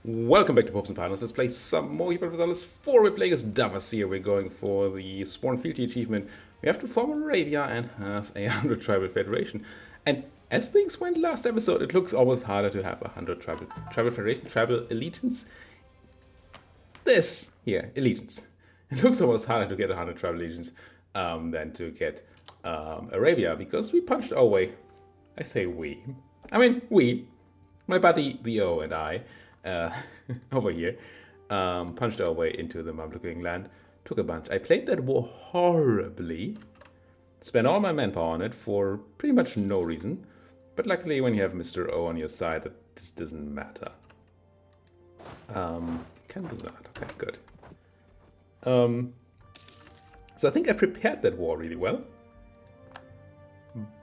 Welcome back to Popes and Partners. Let's play some more Europa Universalis IV. We're playing as Dawasir. We're going for the Sworn Fealty achievement. We have to form Arabia and have a 100 tribal federation. And as things went last episode, it looks almost harder to have a 100 tribal federation, tribal allegiance. This here, allegiance. It looks almost harder to get 100 tribal allegiance than to get Arabia, because we punched our way. I say we. I mean, we. My buddy, the O, and I. Over here, punched our way into the Mamluk land, took a bunch. I played that war horribly, spent all my manpower on it for pretty much no reason, but luckily when you have Mr. O on your side, that this doesn't matter. Can do that, okay, good. So I think I prepared that war really well,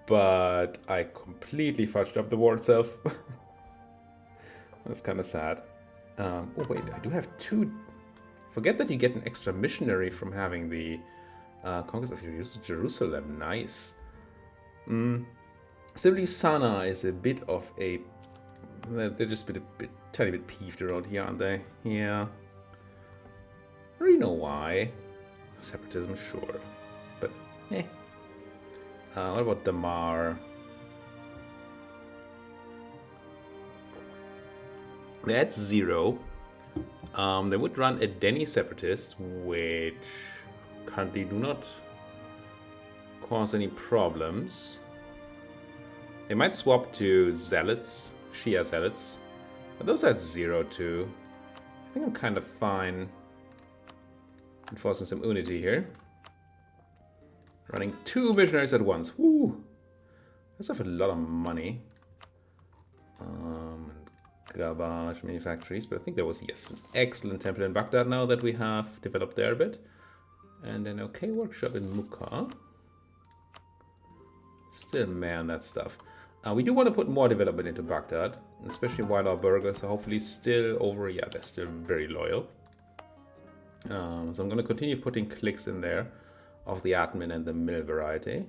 but I completely fudged up the war itself. That's kind of sad. Oh wait, I do have two. Forget that you get an extra missionary from having the Conquest of Jerusalem. Nice. Simply Sana is a bit of a... They're just a bit, tiny bit peeved around here, aren't they? Yeah. I don't really know why. Separatism, sure. But, eh. What about Damar? That's 0. They would run a Denny Separatists, which currently do not cause any problems. They might swap to Zealots, Shia Zealots, but those are at 0 too. I think I'm kind of fine enforcing some unity here. Running 2 missionaries at once. Woo! That's a lot of money. Garbage manufactories, but I think there was, yes, an excellent temple in Baghdad now that we have developed there a bit. And an okay workshop in Muka. Still man that stuff. We do want to put more development into Baghdad, especially while our burghers are hopefully still over, yeah, they're still very loyal. So I'm going to continue putting clicks in there of the admin and the mill variety.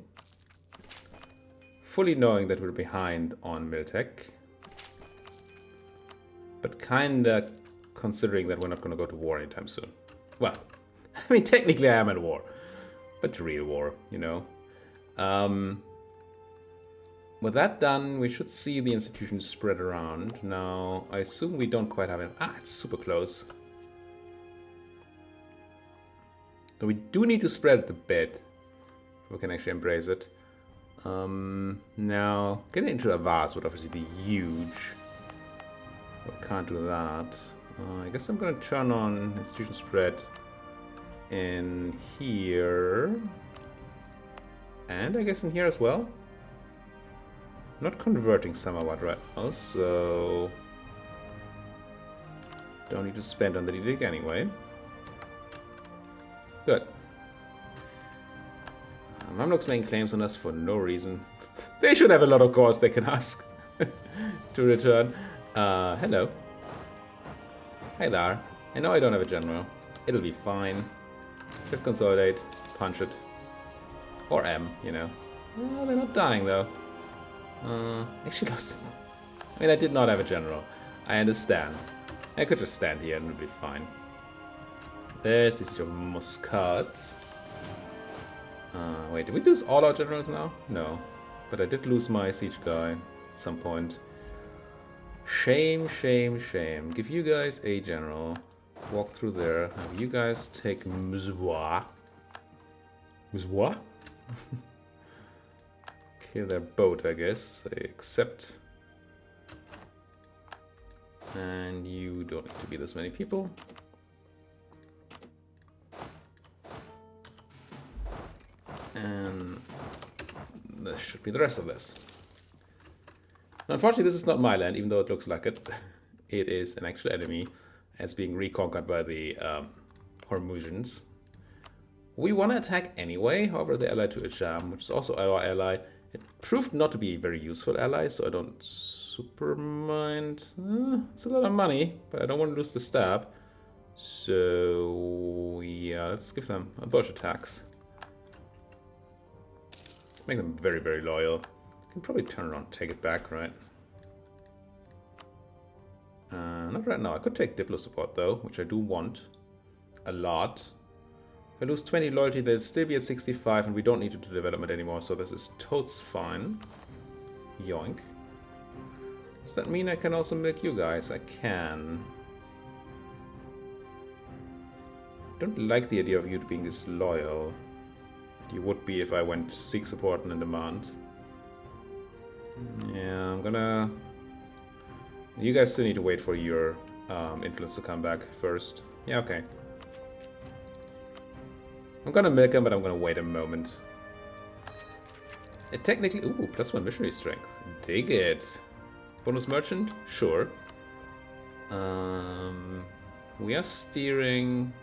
Fully knowing that we're behind on mill tech. But kinda considering that we're not going to go to war anytime soon. Well, I mean, technically I am at war, but real war, you know. With that done, we should see the institutions spread around. Now, I assume we don't quite have it. Ah, it's super close. So we do need to spread it a bit. We can actually embrace it. Now, getting into a vase would obviously be huge. I can't do that. I guess I'm going to turn on institution spread in here. And I guess in here as well. I'm not converting Samawat right now, so don't need to spend on the edict anyway. Good. Mamluks making claims on us for no reason. They should have a lot of cause they can ask to return. Hello. Hi there. I know I don't have a general. It'll be fine. Should consolidate, punch it. Or M, you know. Oh, they're not dying though. Actually lost it. I mean, I did not have a general. I understand. I could just stand here and it'll be fine. There's the siege of Muscat. Wait, did we lose all our generals now? No. But I did lose my siege guy at some point. Shame, shame, shame. Give you guys a general. Walk through there. Have you guys take Mzwa. Mzwa? Kill their boat, I guess. I accept. And you don't need to be this many people. And this should be the rest of this. Unfortunately, this is not my land, even though it looks like it. It is an actual enemy, as being reconquered by the Hormusians. We want to attack anyway, however, they're allied to Ajam, which is also our ally. It proved not to be a very useful ally, so I don't super mind. It's a lot of money, but I don't want to lose the stab. So, yeah, let's give them a bunch of tax. Make them very, very loyal. Can probably turn around and take it back, right? Not right now. I could take Diplo support though, which I do want a lot. If I lose 20 loyalty, they'll still be at 65 and we don't need to do development anymore, so this is totes fine. Yoink. Does that mean I can also milk you guys? I can. Don't like the idea of you being disloyal. You would be if I went seek support and demand. Yeah, I'm gonna... You guys still need to wait for your influence to come back first. Yeah, okay. I'm gonna milk him, but I'm gonna wait a moment. It technically... Ooh, +1 missionary strength. Dig it. Bonus merchant? Sure. We are steering...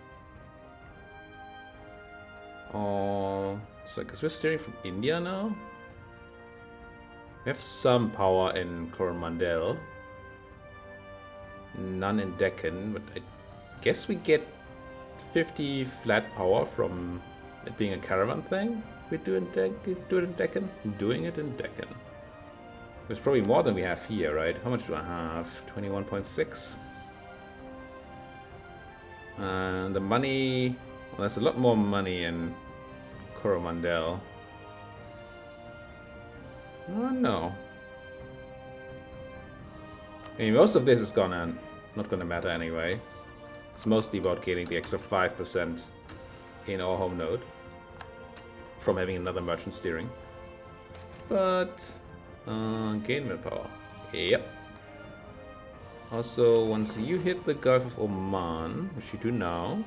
Oh... So I guess we're steering from India now? We have some power in Coromandel. None in Deccan, but I guess we get 50 flat power from it being a caravan thing. We do it in Deccan? Doing it in Deccan. There's probably more than we have here, right? How much do I have? 21.6. And the money... Well, there's a lot more money in Coromandel. Oh, no. I mean, most of this is not gonna matter anyway. It's mostly about getting the extra 5% in our home node from having another merchant steering. But gain willpower. Yep. Also, once you hit the Gulf of Oman, which you do now,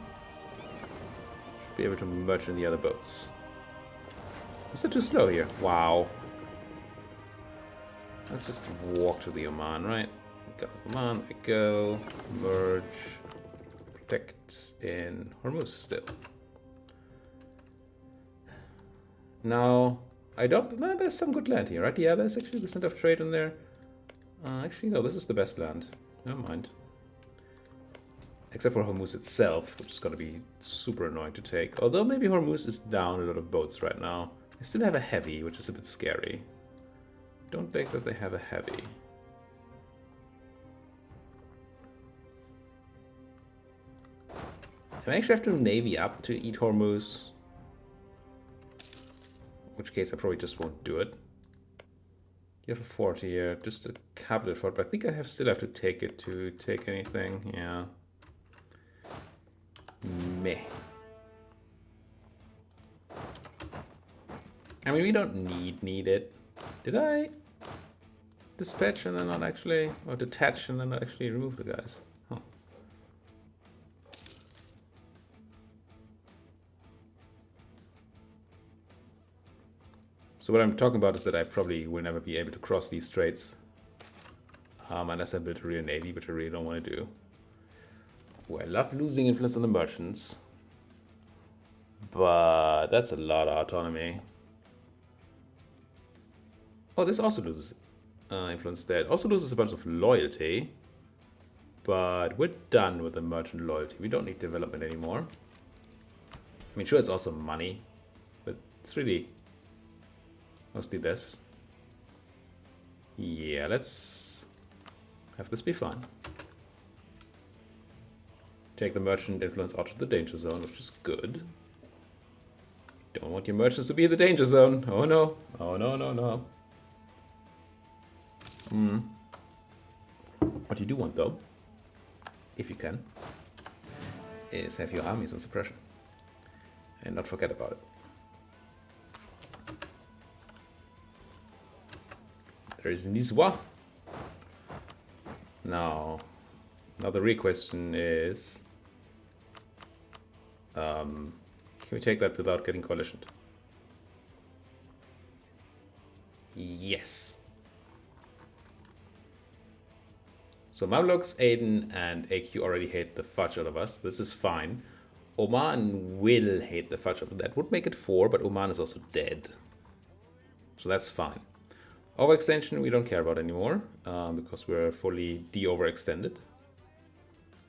should be able to merge in the other boats. Is it too slow here? Wow. Let's just walk to the Oman, right? Go Oman, I go, merge, protect in Hormuz still. Now, I don't... No, there's some good land here, right? Yeah, there's 60% of trade in there. Actually, no, this is the best land. Never mind. Except for Hormuz itself, which is going to be super annoying to take. Although maybe Hormuz is down a lot of boats right now. They still have a heavy, which is a bit scary. Don't think that they have a heavy. I actually have to navy up to eat Hormuz. In which case I probably just won't do it. You have a fort here, just a capital fort, but I think I still have to take it to take anything. Yeah. Meh. I mean, we don't need it. Did I dispatch and then not actually, or detach and then not actually remove the guys? Huh. So what I'm talking about is that I probably will never be able to cross these straits unless I build a real navy, which I really don't want to do. Ooh, I love losing influence on the merchants, but that's a lot of autonomy. Oh, this also loses influence there. It also loses a bunch of loyalty. But we're done with the merchant loyalty. We don't need development anymore. I mean, sure, it's also money. But it's really mostly this. Yeah, let's have this be fun. Take the merchant influence out of the danger zone, which is good. Don't want your merchants to be in the danger zone. Oh no. Oh no, no, no. What you do want, though, if you can, is have your armies on suppression. And not forget about it. There is Nizwa. Now the real question is, can we take that without getting coalitioned? Yes. So Mamluks, Aden, and AQ already hate the fudge out of us. This is fine. Oman will hate the fudge out of us. That would make it 4, but Oman is also dead. So that's fine. Overextension we don't care about anymore, because we're fully de-overextended.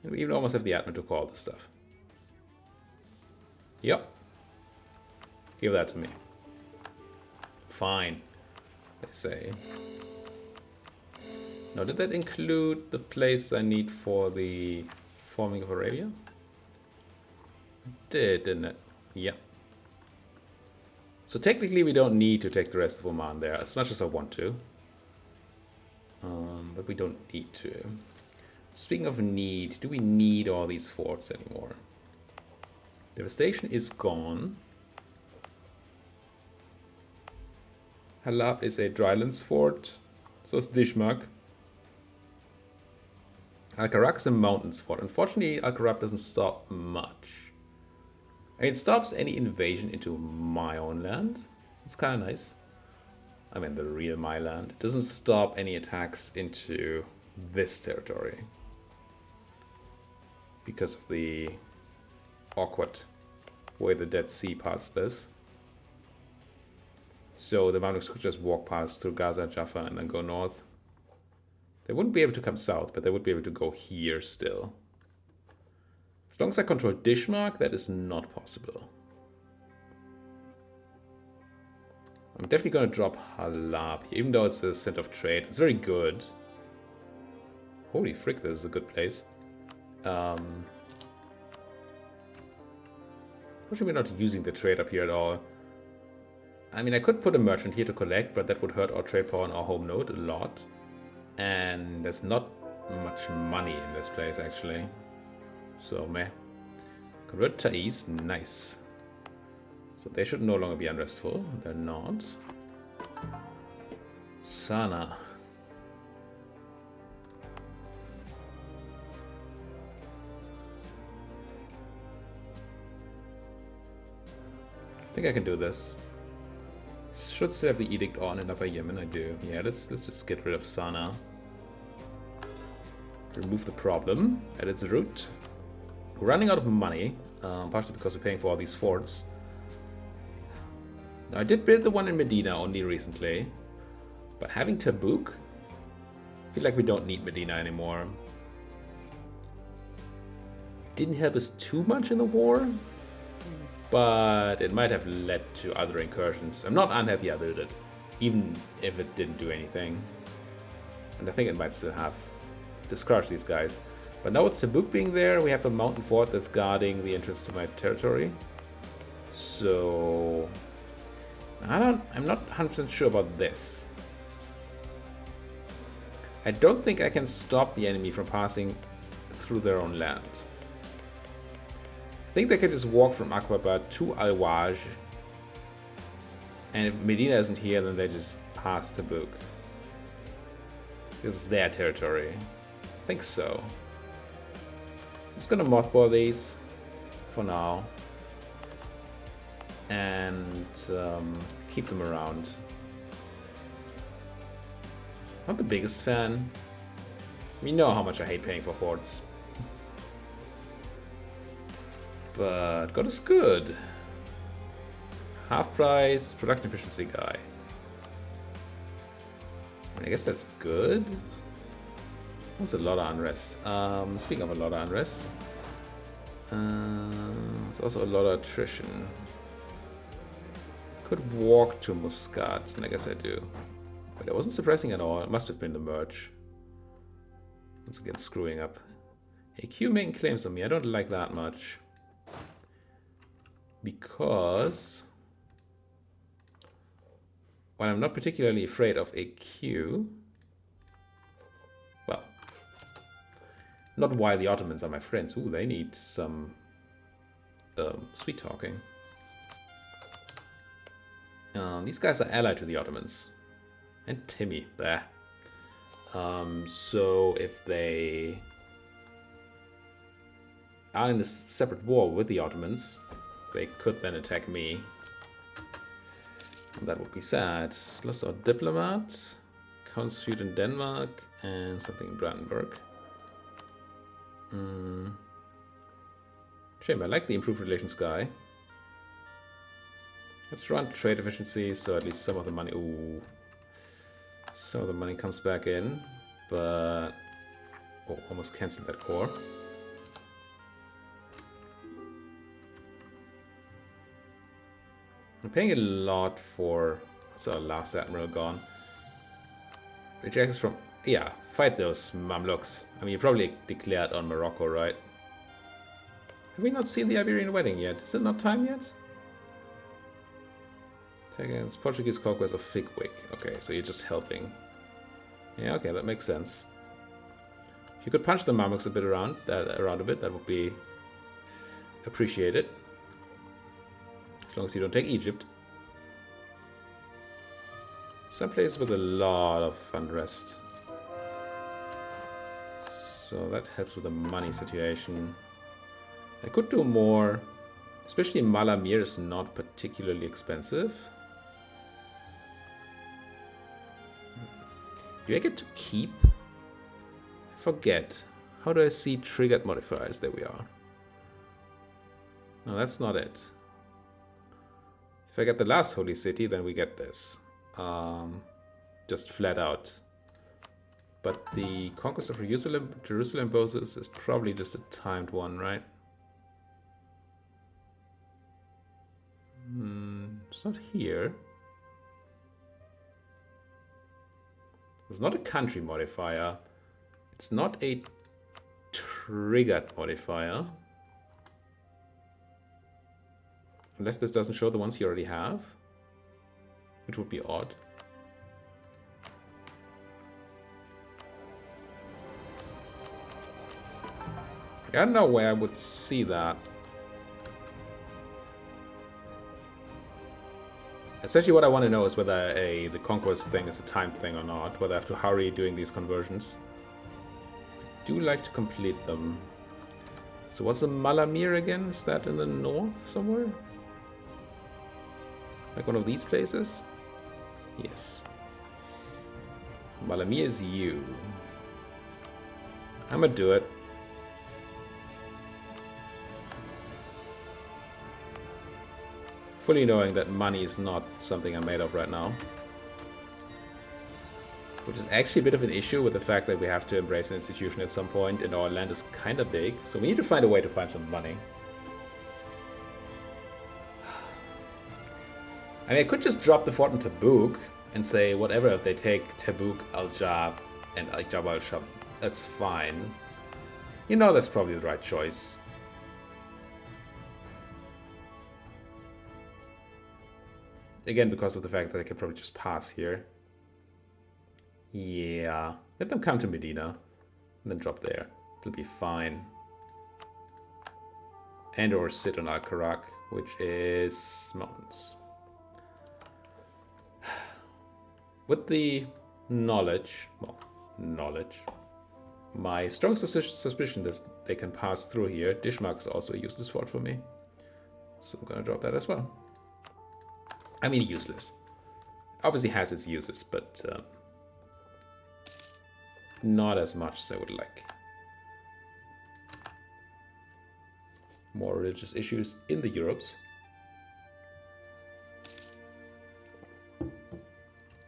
And we even almost have the admin to call this stuff. Yep. Give that to me. Fine, they say. Now, did that include the place I need for the forming of Arabia? It did, didn't it? Yeah. So technically we don't need to take the rest of Oman there, as much as I want to. But we don't need to. Speaking of need, do we need all these forts anymore? Devastation is gone. Halab is a drylands fort. So is Dishmak. Al-Karak is a mountains fort. Unfortunately, Al-Karak doesn't stop much. I mean, it stops any invasion into my own land. It's kind of nice. I mean, the real my land. It doesn't stop any attacks into this territory. Because of the awkward way the Dead Sea passed this. So the Mamluks could just walk past through Gaza, Jaffa, and then go north. They wouldn't be able to come south, but they would be able to go here still. As long as I control Dishmark, that is not possible. I'm definitely going to drop Halab here, even though it's a center of trade. It's very good. Holy frick, this is a good place. Unfortunately, we're not using the trade up here at all. I mean, I could put a merchant here to collect, but that would hurt our trade power on our home node a lot. And there's not much money in this place, actually. So, meh. Convert Taiz, nice. So they should no longer be unrestful. They're not. Sana. I think I can do this. Should still have the edict on in Upper Yemen, I do. Yeah, let's just get rid of Sana. Remove the problem at its root. We're running out of money, partially because we're paying for all these forts. Now, I did build the one in Medina only recently, but having Tabuk, I feel like we don't need Medina anymore. Didn't help us too much in the war, but it might have led to other incursions. I'm not unhappy I built it, even if it didn't do anything. And I think it might still have. Discourage these guys. But now with Tabuk being there, we have a mountain fort that's guarding the entrance to my territory. So I'm not 100% sure about this. I don't think I can stop the enemy from passing through their own land. I think they could just walk from Aqaba to Al-Waj. And if Medina isn't here, then they just pass Tabuk. This is their territory. I think so. I'm just gonna mothball these for now. And keep them around. Not the biggest fan. You know how much I hate paying for forts. But God is good. Half price, production efficiency guy. I guess that's good. That's a lot of unrest. Speaking of a lot of unrest, there's also a lot of attrition. Could walk to Muscat, and I guess I do. But it wasn't suppressing at all. It must have been the merge. Once again, screwing up. Hey, Q making claims on me. I don't like that much. Because while I'm not particularly afraid of a Q, well, not why the Ottomans are my friends. Ooh, they need some sweet talking. These guys are allied to the Ottomans. And Timmy, there. So if they are in a separate war with the Ottomans, they could then attack me. And that would be sad. Lost our diplomat, Count's feud in Denmark, and something in Brandenburg. Shame, I like the improved relations guy. Let's run trade efficiency, so at least some of the money. Ooh. Some of the money comes back in, but oh, almost cancelled that core. I'm paying a lot for. What's our last admiral gone? Rejects from Yeah, fight those Mamluks. I mean, you probably declared on Morocco, right? Have we not seen the Iberian wedding yet? Is it not time yet? Against Portuguese conquest of Figwick. Okay, so you're just helping. Yeah, okay, that makes sense. If you could punch the Mamluks a bit around a bit, that would be appreciated. As long as you don't take Egypt. Some places with a lot of unrest. So that helps with the money situation. I could do more. Especially Malamir is not particularly expensive. Do I get to keep? I forget. How do I see triggered modifiers? There we are. No, that's not it. If I get the last holy city, then we get this. Just flat out. But the conquest of Jerusalem poses is probably just a timed one, right? It's not here. It's not a country modifier. It's not a triggered modifier. Unless this doesn't show the ones you already have. Which would be odd. I don't know where I would see that. Essentially what I want to know is whether the conquest thing is a timed thing or not. Whether I have to hurry doing these conversions. I do like to complete them. So what's the Malamir again? Is that in the north somewhere? Like one of these places? Yes. Malamir is you. I'm gonna do it. Fully knowing that money is not something I'm made of right now. Which is actually a bit of an issue with the fact that we have to embrace an institution at some point and our land is kind of big. So we need to find a way to find some money. I mean, I could just drop the fort in Tabuk and say whatever if they take Tabuk, Al-Jaf, and Al-Jabal al-Sham. That's fine. You know that's probably the right choice. Again, because of the fact that I could probably just pass here. Yeah. Let them come to Medina. And then drop there. It'll be fine. And or sit on Al-Karak, which is mountains. With the knowledge, my strong suspicion that they can pass through here. Dishmark is also a useless fort for me. So I'm gonna drop that as well. I mean, useless. Obviously has its uses, but not as much as I would like. More religious issues in the Europes.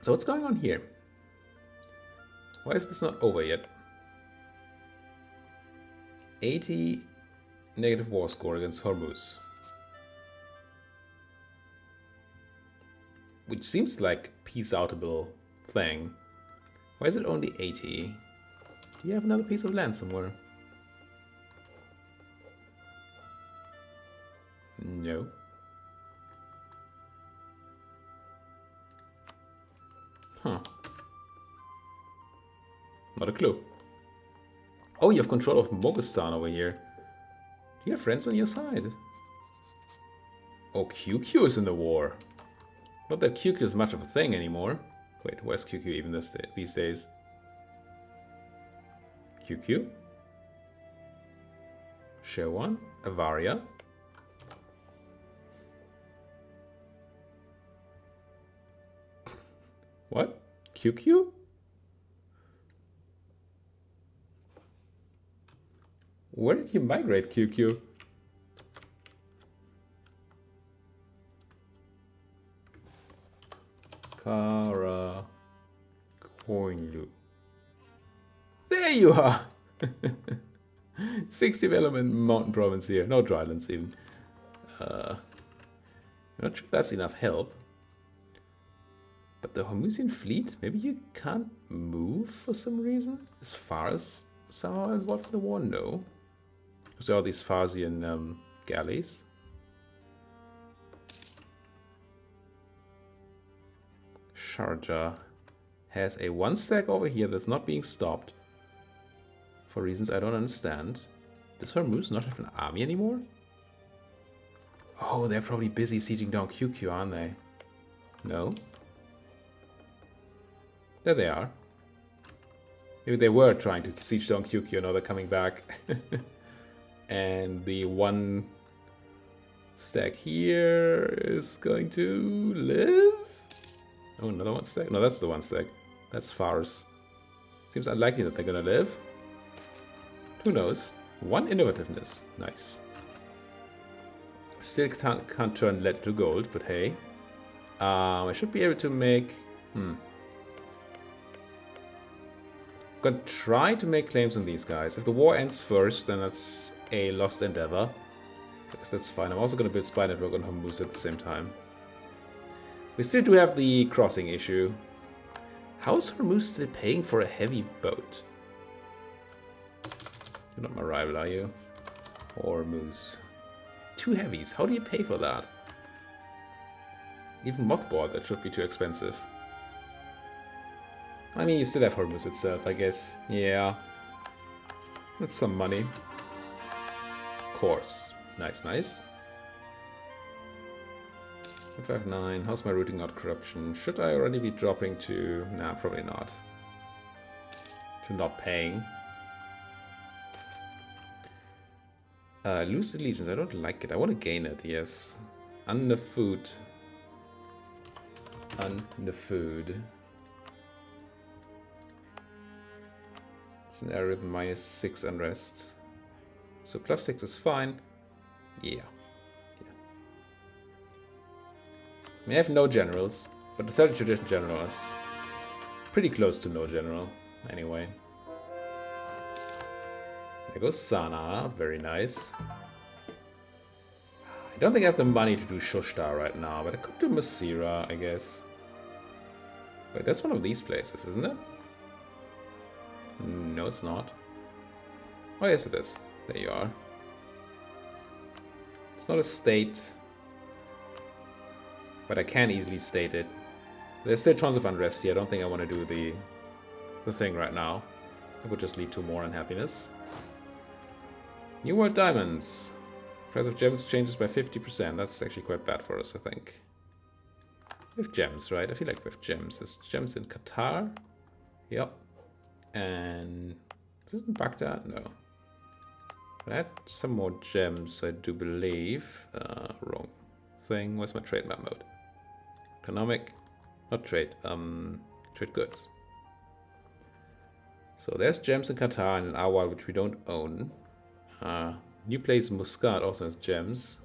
So what's going on here? Why is this not over yet? 80 negative war score against Hormuz. Which seems like peace-outable thing. Why is it only 80? Do you have another piece of land somewhere? No. Huh. Not a clue. Oh, you have control of Moghestan over here. Do you have friends on your side? Oh, QQ is in the war. Not that QQ is much of a thing anymore. Wait, where's QQ even these days? QQ? Sherwan? Avaria? What? QQ? Where did you migrate, QQ? Kara Koinlu. There you are! 6 development mountain province here. No drylands even. I'm not sure if that's enough help. But the Hormuzian fleet, maybe you can't move for some reason? As far as somehow involved in the war? No. Because there are all these Farsian galleys. Sharjah has a 1 stack over here that's not being stopped. For reasons I don't understand. Does Hormuz not have an army anymore? Oh, they're probably busy sieging down QQ, aren't they? No. There they are. Maybe they were trying to siege down QQ, now they're coming back. And the 1 stack here is going to live? Oh, another 1 stack? No, that's the 1 stack. That's Fars. Seems unlikely that they're gonna live. Who knows? 1 innovativeness. Nice. Still can't turn lead to gold, but hey. I should be able to make... Gonna try to make claims on these guys. If the war ends first, then that's a lost endeavor. I guess that's fine. I'm also gonna build spy network on Hormuz at the same time. We still do have the crossing issue. How is Hormuz still paying for a heavy boat? You're not my rival, are you? Hormuz. 2 heavies. How do you pay for that? Even mothball, that should be too expensive. I mean, you still have Hormuz itself, I guess. Yeah. That's some money. Of course. Nice, nice. 159. How's my routing out corruption? Should I already be dropping to... Nah, probably not. To not paying. Lose allegiance. I don't like it. I want to gain it, yes. Under food. Under food. It's an area with -6 unrest. So +6 is fine. Yeah. We have no generals, but the 3rd tradition general is pretty close to no general, anyway. There goes Sana, very nice. I don't think I have the money to do Shushtar right now, but I could do Masira, I guess. Wait, that's one of these places, isn't it? No, it's not. Oh, yes, it is. There you are. It's not a state, but I can easily state it. There's still tons of unrest here. I don't think I want to do the thing right now. It would just lead to more unhappiness. New World Diamonds. Price of gems changes by 50%. That's actually quite bad for us, I think. We have gems, right? I feel like we have gems. There's gems in Qatar. Yep. And... isn't Baghdad? No. But I had some more gems, I do believe. Wrong thing. Where's my trade map mode? Economic. Not trade. Trade goods. So there's gems in Qatar and in Awal, which we don't own. New place Muscat also has gems.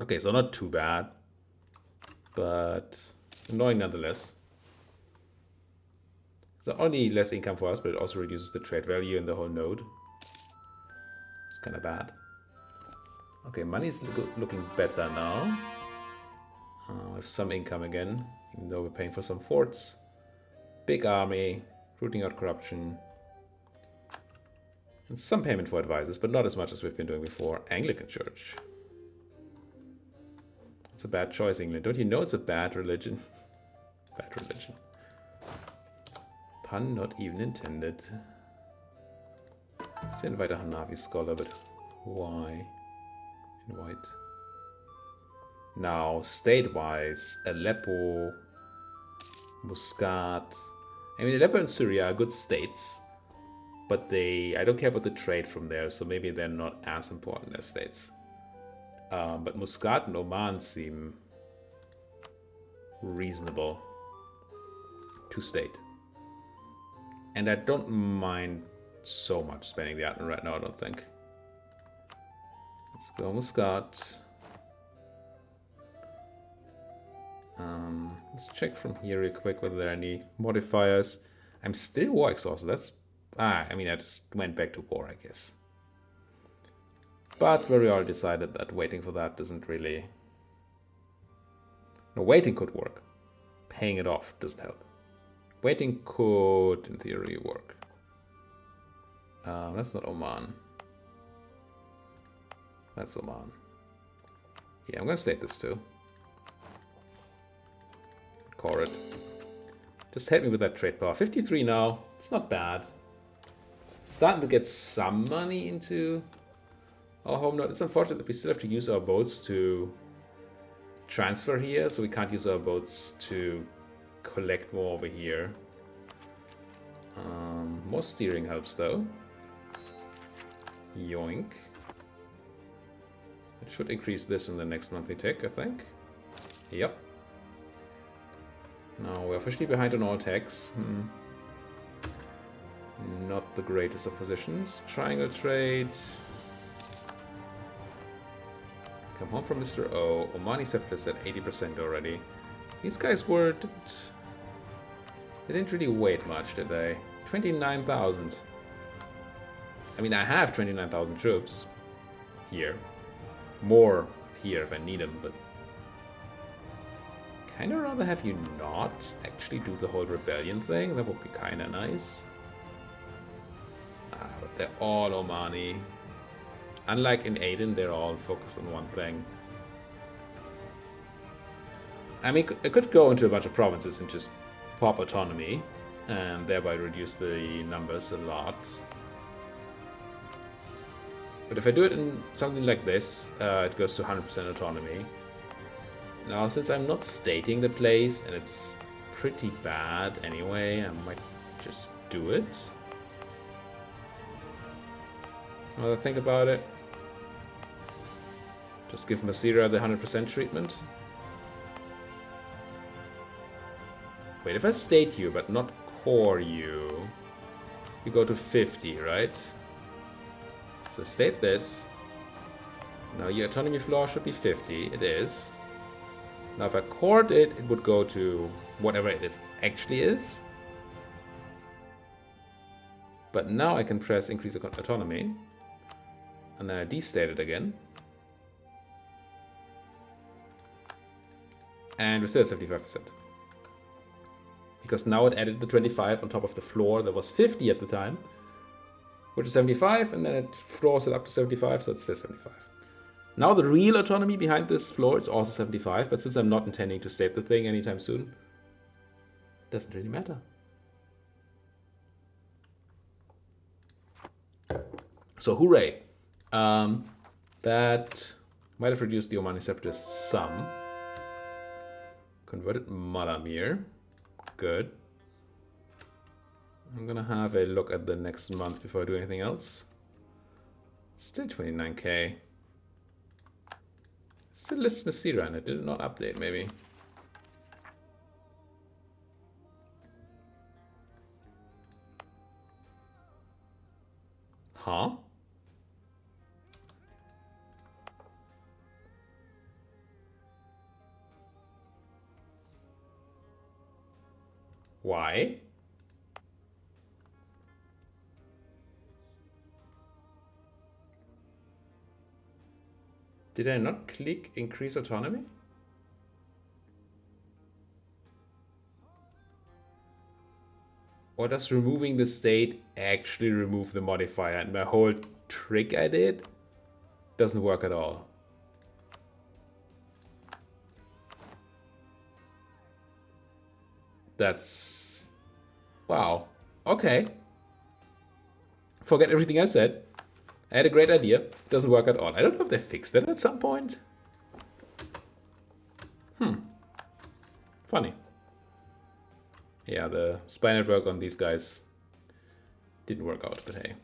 Okay, so not too bad, but annoying nonetheless. So only less income for us, but it also reduces the trade value in the whole node. It's kind of bad. Okay, money's looking better now. We have some income again, even though we're paying for some forts. Big army, rooting out corruption. And some payment for advisors, but not as much as we've been doing before. Anglican Church. It's a bad choice, England. Don't you know it's a bad religion? Bad religion. Pun not even intended. Let's invite a Hanafi scholar, but why? Invite. Now, state-wise, Aleppo, Muscat. I mean, Aleppo and Syria are good states, but I don't care about the trade from there, so maybe they're not as important as states. But Muscat and Oman seem reasonable to state. And I don't mind so much spending the admin right now, I don't think. Let's go Muscat. Let's check from here real quick whether there are any modifiers. I'm still war exhausted. That's... I mean, I just went back to war, I guess. But we already decided that waiting for that doesn't really No, waiting could work. Paying it off doesn't help. Waiting could, in theory, work. That's not Oman. That's Oman. Yeah, I'm gonna state this too. Core it. Just help me with that trade power. 53 now. It's not bad. Starting to get some money into our home node. It's unfortunate that we still have to use our boats to transfer here, so we can't use our boats to collect more over here. More steering helps though. Yoink. It should increase this in the next monthly tick, I think. Yep. Now we're officially behind on all techs. Not the greatest of positions. Triangle trade. Come home from Mr. O. Omani Separatists at 80% already. These guys they didn't really wait much, did they? 29,000. I mean, I have 29,000 troops here. More here if I need them, but kinda rather have you not actually do the whole rebellion thing. That would be kinda nice. But they're all Omani. Unlike in Aden, they're all focused on one thing. I mean, I could go into a bunch of provinces and just pop autonomy, and thereby reduce the numbers a lot. But if I do it in something like this, it goes to 100% autonomy. Now, since I'm not stating the place, and it's pretty bad anyway, I might just do it. Another think about it. Just give Masira the 100% treatment. Wait, if I state you, but not core you, we go to 50, right? So state this. Now your autonomy floor should be 50. It is. Now if I cored it, it would go to whatever it actually is. But now I can press increase autonomy. And then I destate it again. And we're still at 75%. Because now it added the 25 on top of the floor that was 50 at the time. Which is 75, and then it floors it up to 75, so it's still 75. Now the real autonomy behind this floor is also 75, but since I'm not intending to state the thing anytime soon, it doesn't really matter. So hooray! That might have reduced the Omani Separatists some. Converted Malamir. Good. I'm gonna have a look at the next month before I do anything else. Still 29k. Still lists Masira and it did not update, maybe. Huh? Why? Did I not click increase autonomy? Or does removing the state actually remove the modifier? And my whole trick I did doesn't work at all. That's... wow. Okay. Forget everything I said. I had a great idea. Doesn't work at all. I don't know if they fixed it at some point. Funny. Yeah, the spy network on these guys didn't work out, but hey.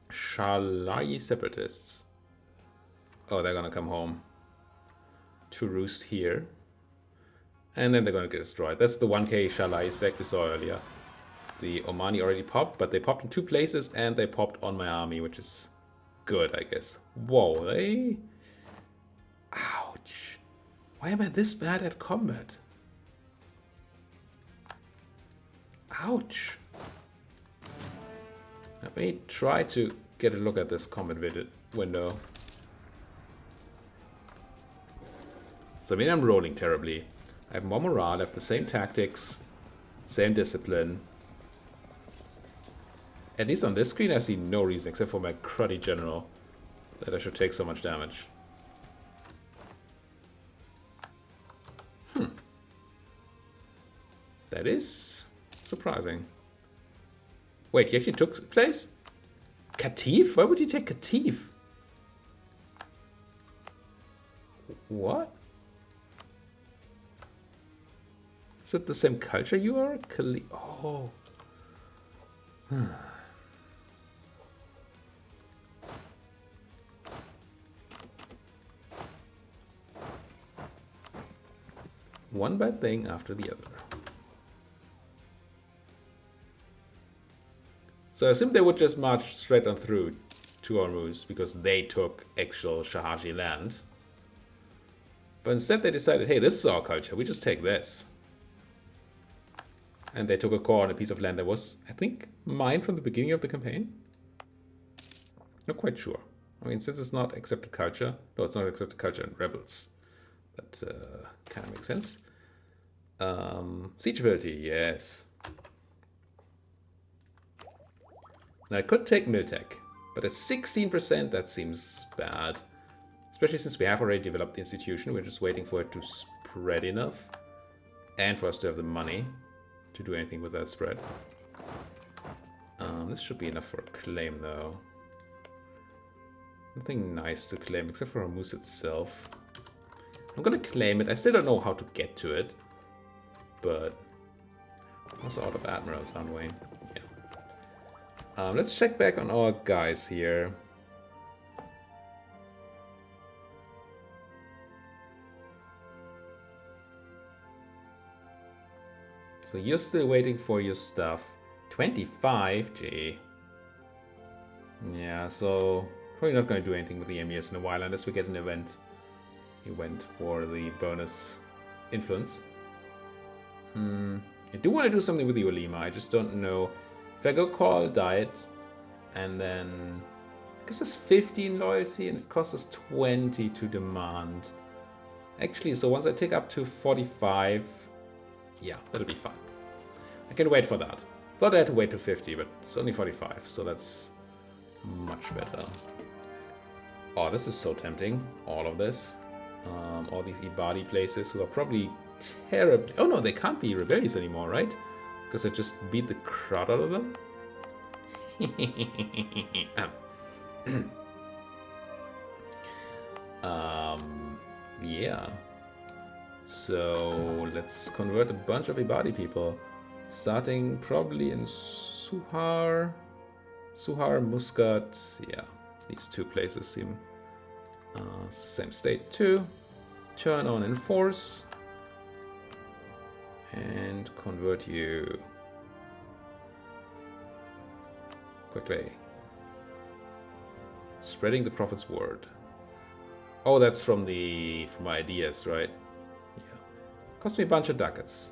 Shalai Separatists. Oh, they're gonna come home to roost here. And then they're gonna get destroyed. That's the 1k Shalai stack we saw earlier. The Omani already popped, but they popped in 2 places and they popped on my army, which is good, I guess. Whoa, they... ouch. Why am I this bad at combat? Ouch. Let me try to get a look at this combat window. So I mean, I'm rolling terribly. I have more morale, I have the same tactics, same discipline. At least on this screen I see no reason, except for my cruddy general, that I should take so much damage. That is surprising. Wait, he actually took place? Qatif? Why would you take Qatif? What? Is it the same culture you are? Oh. One bad thing after the other. So I assume they would just march straight on through to Ormuz because they took actual Shahaji land. But instead they decided, hey, this is our culture, we just take this. And they took a core on a piece of land that was, I think, mine from the beginning of the campaign. Not quite sure. I mean, since it's not accepted culture, no, it's not accepted culture in Rebels. That kind of makes sense. Siege ability, yes. Now I could take Miltech, but at 16% that seems bad. Especially since we have already developed the institution, we're just waiting for it to spread enough. And for us to have the money to do anything with that spread. This should be enough for a claim though. Nothing nice to claim except for Hormuz itself. I'm gonna claim it. I still don't know how to get to it. But I'm also out of admirals, aren't we? Yeah. Let's check back on our guys here. So you're still waiting for your stuff. 25? Gee. Yeah, so probably not going to do anything with the MES in a while unless we get an event. For the bonus influence. I do want to do something with the Ulema. I just don't know. If I go call diet and then it gives us 15 loyalty and it costs us 20 to demand. Actually, so once I take up to 45, yeah, that'll be fine. I can wait for that. Thought I had to wait to 50, but it's only 45, so that's much better. Oh, this is so tempting. All of this. All these Ibadi places who are probably terribly... Oh no, they can't be rebellious anymore, right? Because I just beat the crud out of them? Yeah. So let's convert a bunch of Ibadi people. Starting probably in Suhar, Muscat. Yeah, these two places seem same state too. Turn on enforce and convert you quickly. Spreading the Prophet's word. Oh, that's from my ideas, right? Yeah. Cost me a bunch of ducats.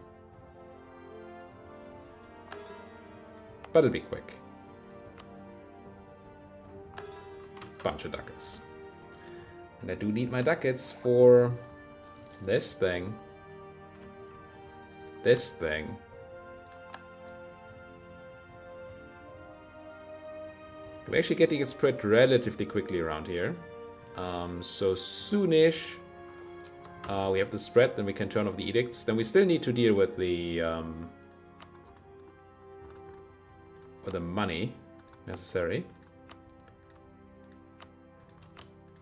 But it'll be quick. Bunch of ducats. And I do need my ducats for this thing. This thing. We're actually getting it spread relatively quickly around here. So soonish we have the spread, then we can turn off the edicts. Then we still need to deal with the money necessary.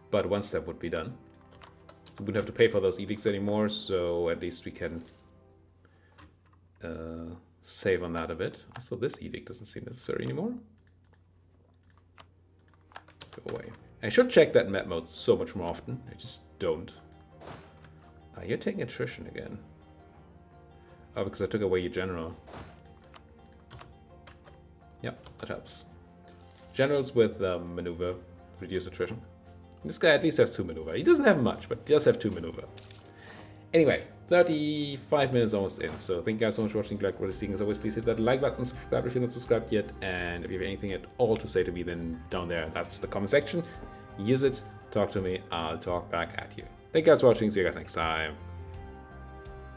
But one step would be done. We wouldn't have to pay for those edicts anymore, so at least we can save on that a bit. Also, this edict doesn't seem necessary anymore. Go away. I should check that map mode so much more often. I just don't. You're taking attrition again. Oh, because I took away your general. Yep, that helps. Generals with maneuver reduce attrition. This guy at least has 2 maneuver. He doesn't have much, but he does have 2 maneuver. Anyway, 35 minutes almost in. So thank you guys so much for watching. Like what you're seeing. As always, please hit that like button, subscribe if you're not subscribed yet. And if you have anything at all to say to me, then down there, that's the comment section. Use it, talk to me, I'll talk back at you. Thank you guys for watching. See you guys next time.